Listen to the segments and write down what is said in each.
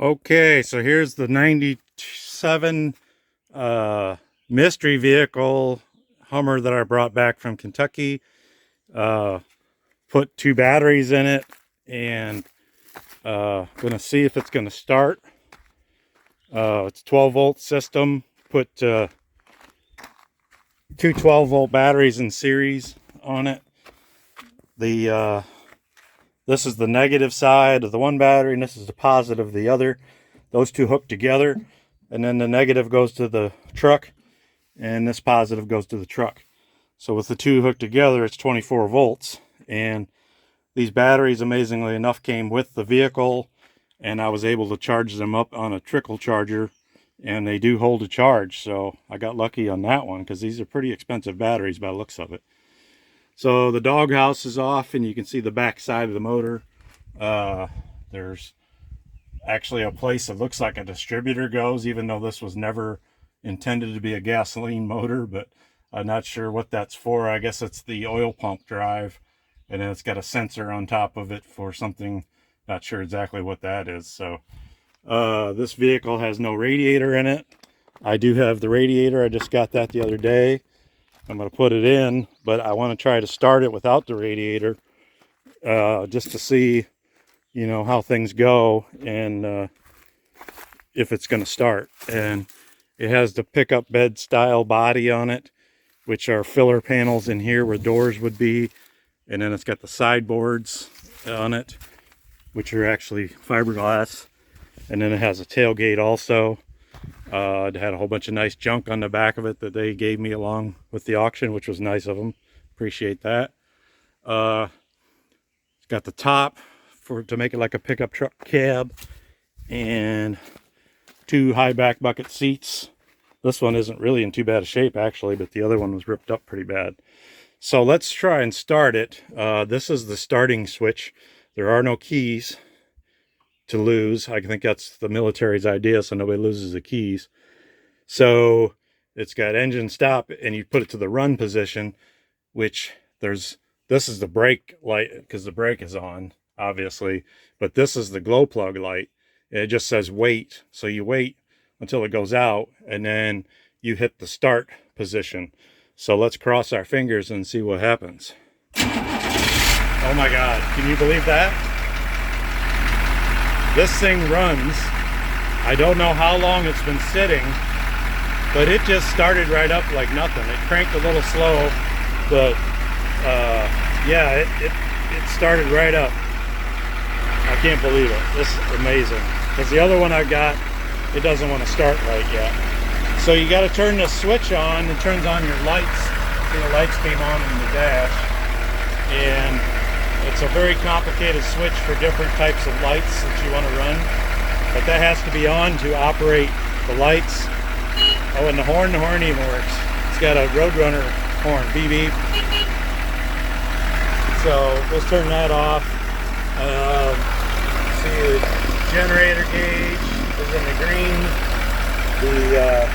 Okay, so here's the 97 mystery vehicle Hummer that I brought back from Kentucky. Put 2 batteries in it and gonna see if it's gonna start. It's a 12-volt system. Put 2 12-volt batteries in series on it. This is the negative side of the one battery, and this is the positive of the other. Those two hook together, and then the negative goes to the truck, and this positive goes to the truck. So with the two hooked together, it's 24 volts. And these batteries, amazingly enough, came with the vehicle, and I was able to charge them up on a trickle charger, and they do hold a charge. So I got lucky on that one, because these are pretty expensive batteries by the looks of it. So the doghouse is off, and you can see the back side of the motor. There's actually a place that looks like a distributor goes, even though this was never intended to be a gasoline motor, but I'm not sure what that's for. I guess it's the oil pump drive, and then it's got a sensor on top of it for something. Not sure exactly what that is. So this vehicle has no radiator in it. I do have the radiator. I just got that the other day. I'm going to put it in, but I want to try to start it without the radiator, just to see, you know, how things go and if it's going to start. And it has the pickup bed style body on it, which are filler panels in here where doors would be. And then it's got the sideboards on it, which are actually fiberglass. And then it has a tailgate also. It had a whole bunch of nice junk on the back of it that they gave me along with the auction, which was nice of them. Appreciate that. It's got the top to make it like a pickup truck cab, and 2 high back bucket seats. This one isn't really in too bad a shape actually, but the other one was ripped up pretty bad. So let's try and start it. This is the starting switch. There are no keys to lose. I think that's the military's idea, so nobody loses the keys. So it's got engine stop, and you put it to the run position, which this is the brake light, because the brake is on, obviously, but this is the glow plug light. It just says wait. So you wait until it goes out, and then you hit the start position. So let's cross our fingers and see what happens. Oh my God, can you believe that? This thing runs. I don't know how long it's been sitting, but it just started right up like nothing. It cranked a little slow, but yeah, it started right up. I can't believe it. This is amazing. Because the other one I got, it doesn't want to start right yet. So you got to turn the switch on. It turns on your lights. See, the lights came on in the dash, and it's a very complicated switch for different types of lights that you want to run, but that has to be on to operate the lights. Oh, and the horn even works. It's got a Roadrunner horn, beep beep. So let's turn that off. See, the generator gauge is in the green. The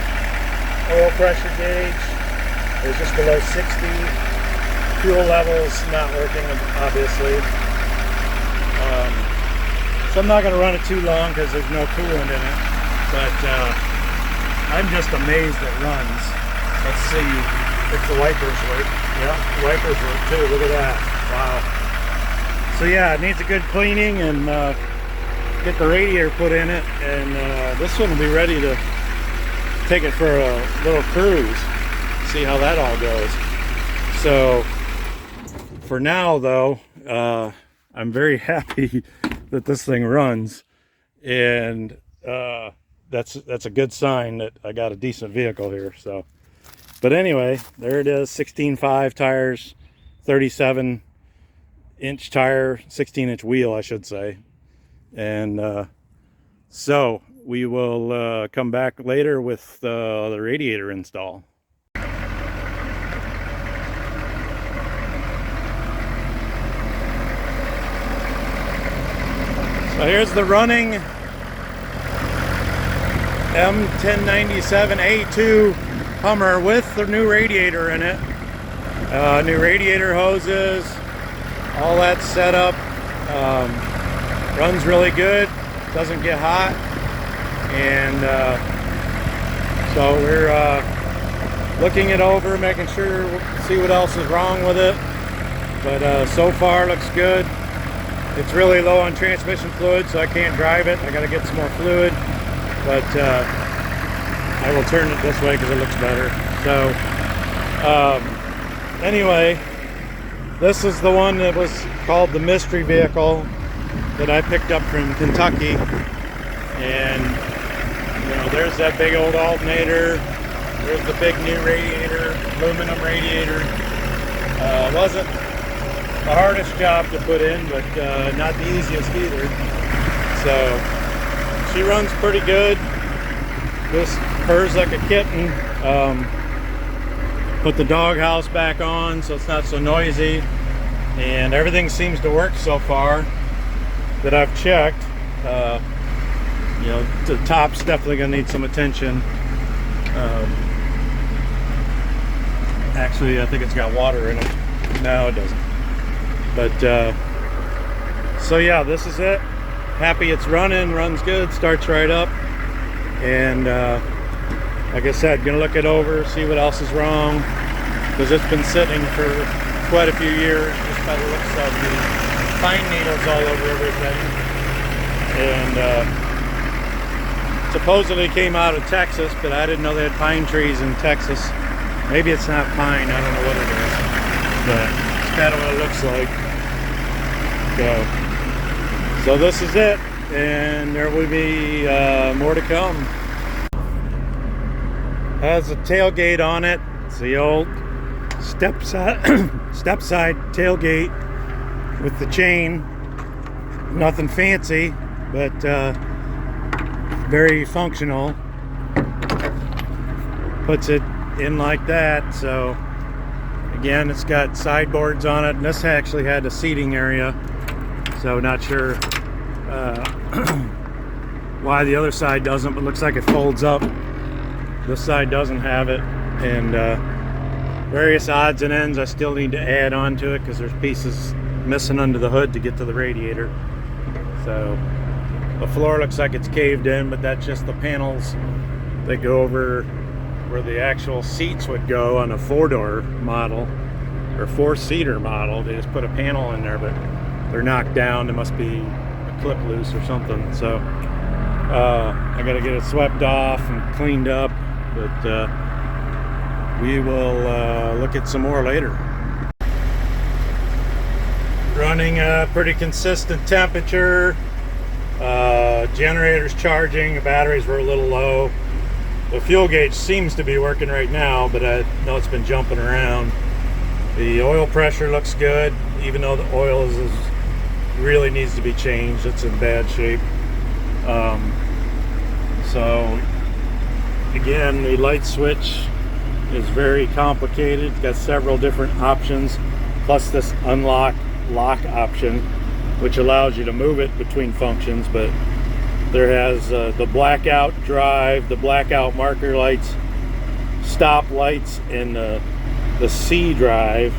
oil pressure gauge is just below 60. Fuel levels not working, obviously. So I'm not going to run it too long because there's no coolant in it. But I'm just amazed it runs. Let's see if the wipers work. Yeah, the wipers work too. Look at that. Wow. So yeah, it needs a good cleaning and get the radiator put in it. And this one will be ready to take it for a little cruise. See how that all goes. So for now, though, I'm very happy that this thing runs, and that's a good sign that I got a decent vehicle here. So, but anyway, there it is. 16.5 tires, 37-inch tire, 16-inch wheel, I should say. And so we will come back later with the radiator install. So here's the running M1097A2 Hummer with the new radiator in it. New radiator hoses, all that set up. Runs really good, doesn't get hot. And so we're looking it over, making sure, see what else is wrong with it. But so far looks good. It's really low on transmission fluid, so I can't drive it. I got to get some more fluid, but I will turn it this way because it looks better. So anyway, this is the one that was called the mystery vehicle that I picked up from Kentucky. And you know, there's that big old alternator. There's the big new radiator, aluminum radiator. Wasn't the hardest job to put in, but not the easiest either. So she runs pretty good. This purrs like a kitten. Put the doghouse back on so it's not so noisy, and everything seems to work so far that I've checked. You know, the top's definitely gonna need some attention. Actually, I think it's got water in it. No, it doesn't. But so yeah, this is it. Happy it's running, runs good, starts right up. And like I said, gonna look it over, see what else is wrong, because it's been sitting for quite a few years, just by the looks of the pine needles all over everything. And supposedly came out of Texas, but I didn't know they had pine trees in Texas. Maybe it's not pine, I don't know what it is, but it's kind of what it looks like. So this is it, and there will be more to come. Has a tailgate on it. It's the old step side tailgate with the chain. Nothing fancy, but very functional. Puts it in like that. So again, it's got sideboards on it, and this actually had a seating area, so not sure why the other side doesn't, but looks like it folds up. This side doesn't have it. And various odds and ends I still need to add on to it, because there's pieces missing under the hood to get to the radiator. So the floor looks like it's caved in, but that's just the panels that go over where the actual seats would go on a 4-door model or 4-seater model. They just put a panel in there, but they're knocked down. There must be a clip loose or something. So I gotta get it swept off and cleaned up, but we will look at some more later. Running a pretty consistent temperature. Generator's charging, the batteries were a little low. The fuel gauge seems to be working right now, but I know it's been jumping around. The oil pressure looks good, even though the oil really needs to be changed. It's in bad shape. So again, the light switch is very complicated. It's got several different options, plus this unlock lock option, which allows you to move it between functions. But there has the blackout drive, the blackout marker lights, stop lights, and the C drive,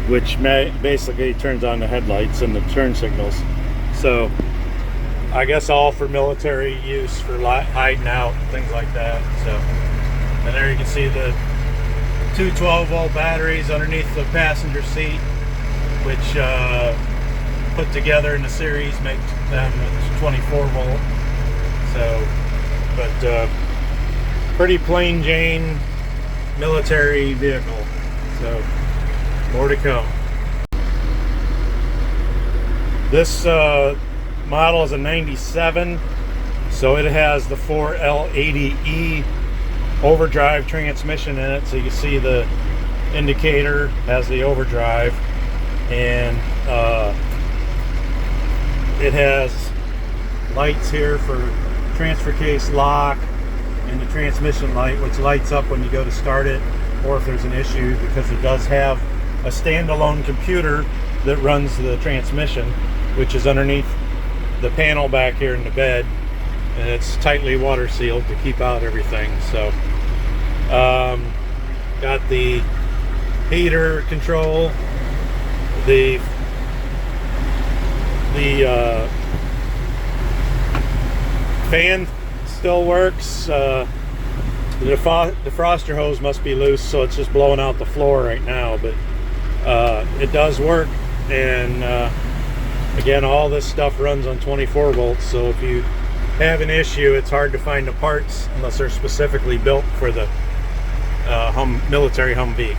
which basically turns on the headlights and the turn signals. So I guess all for military use, for hiding out, things like that. So, and there you can see the two 12-volt batteries underneath the passenger seat, which put together in the series make them 24 volt. So, but pretty plain Jane military vehicle. So more to come. This model is a 97, so it has the 4L80E overdrive transmission in it. So you can see the indicator has the overdrive, and it has lights here for transfer case lock and the transmission light, which lights up when you go to start it or if there's an issue, because it does have a standalone computer that runs the transmission, which is underneath the panel back here in the bed, and it's tightly water sealed to keep out everything. So got the heater control, the fan still works. The defroster hose must be loose, so it's just blowing out the floor right now, but it does work. And again, all this stuff runs on 24 volts, so if you have an issue, it's hard to find the parts unless they're specifically built for the military Humvee.